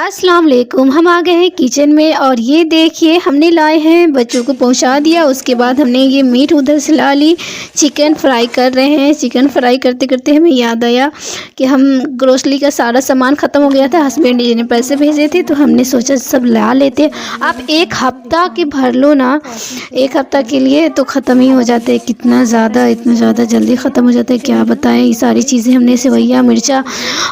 अस्सलाम वालेकुम। हम आ गए हैं किचन में और ये देखिए हमने लाए हैं, बच्चों को पहुंचा दिया। उसके बाद हमने ये मीट उधर से ला ली। चिकन फ्राई कर रहे हैं। चिकन फ्राई करते करते हमें याद आया कि हम ग्रोसरी का सारा सामान ख़त्म हो गया था। हस्बैंड जी ने पैसे भेजे थे तो हमने सोचा सब ला लेते। आप एक हफ़्ता के भर लो ना, एक हफ़्ता के लिए तो ख़त्म ही हो जाते हैं। इतना ज़्यादा जल्दी ख़त्म हो जाता है, क्या बताएं। ये सारी चीज़ें हमने सेवैया, मिर्चा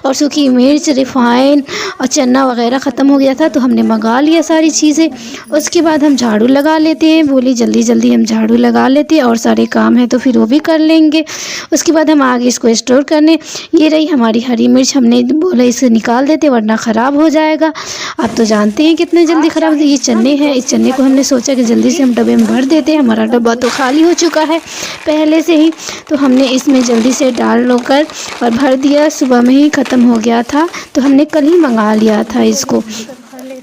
और सूखी मिर्च, रिफ़ाइन और चना वगैरह ख़त्म हो गया था तो हमने मंगा लिया सारी चीज़ें। उसके बाद हम झाड़ू लगा लेते हैं। बोली जल्दी हम झाड़ू लगा लेते हैं और सारे काम हैं तो फिर वो भी कर लेंगे। उसके बाद हम आगे इसको स्टोर करने। ये रही हमारी हरी मिर्च, हमने बोला इसे निकाल देते वरना ख़राब हो जाएगा। आप तो जानते हैं कितने जल्दी ख़राब होते। ये चने हैं, इस चने को हमने सोचा कि जल्दी से हम डब्बे में भर देते हैं। हमारा डब्बा तो खाली हो चुका है पहले से ही, तो हमने इसमें जल्दी से डाल लोकर और भर दिया। सुबह में ही ख़त्म हो गया था तो हमने कल ही मंगा लिया था इसको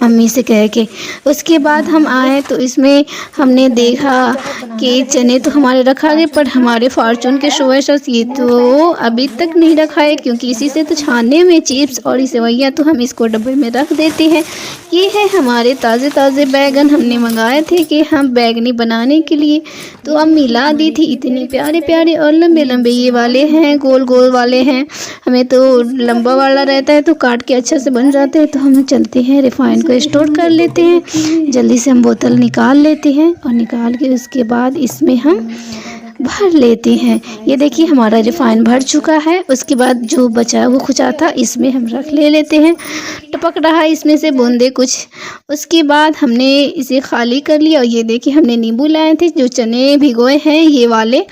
मम्मी से कह के। उसके बाद हम आए तो इसमें हमने देखा कि चने तो हमारे रखा गए, पर हमारे फार्चून के शोएशस ये तो अभी तक नहीं रखा है, क्योंकि इसी से तो छाने में चिप्स और सेवैयाँ तो हम इसको डब्बे में रख देते हैं। ये है हमारे ताज़े बैगन, हमने मंगाए थे कि हम बैगनी बनाने के लिए, तो अब मिला दी थी। इतने प्यारे और लंबे ये वाले हैं, गोल वाले हैं। हमें तो लंबा वाला रहता है तो काट के अच्छा से बन जाते हैं। तो हम चलते हैं रिफाइन को स्टोर कर लेते हैं। जल्दी से हम बोतल निकाल लेते हैं और निकाल के उसके बाद इसमें हम भर लेते हैं। ये देखिए हमारा रिफाइन भर चुका है। उसके बाद जो बचा वो खुचा था इसमें हम रख लेते हैं। टपक रहा है इसमें से बूंदे कुछ। उसके बाद हमने इसे खाली कर लिया और ये देखिए हमने नींबू लाए थे, जो चने भिगोए हैं ये वाले,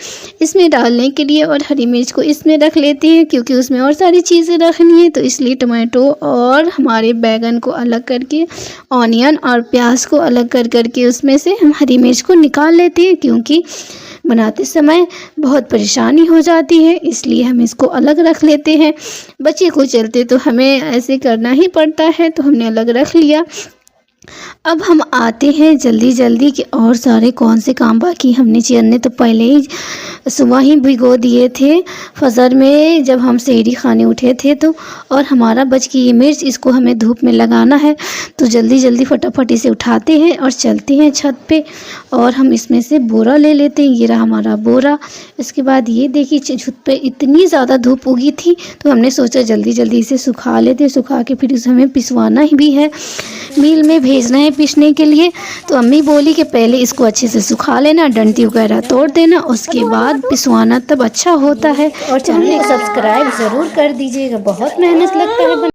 इसमें डालने के लिए। और हरी मिर्च को इसमें रख लेते हैं क्योंकि उसमें और सारी चीज़ें रखनी है, तो इसलिए टमाटो और हमारे बैगन को अलग करके, ऑनियन और प्याज को अलग करके उसमें से हम हरी मिर्च को निकाल लेते हैं, क्योंकि बनाते समय बहुत परेशानी हो जाती है, इसलिए हम इसको अलग रख लेते हैं। बच्चे को चलते तो हमें ऐसे करना ही पड़ता है, तो हमने अलग रख लिया। अब हम आते हैं जल्दी कि और सारे कौन से काम बाकी। हमने चने तो पहले ही सुबह ही भिगो दिए थे फजर में जब हम सेहरी खाने उठे थे तो। और हमारा बच की ये मिर्च, इसको हमें धूप में लगाना है, तो जल्दी फटाफट इसे उठाते हैं और चलते हैं छत पे। और हम इसमें से बोरा ले लेते हैं। ये रहा हमारा बोरा। इसके बाद ये देखिए छत पे इतनी ज़्यादा धूप उगी थी तो हमने सोचा जल्दी इसे सुखा लेते। सुखा के फिर इसे हमें पिसवाना भी है, मिल में भेजना है पीसने के लिए। तो अम्मी बोली कि पहले इसको अच्छे से सुखा लेना, डंडी वगैरह तोड़ देना, उसके बाद पिसवाना तब अच्छा होता है। और चैनल को सब्सक्राइब ज़रूर कर दीजिएगा, बहुत मेहनत लगता है।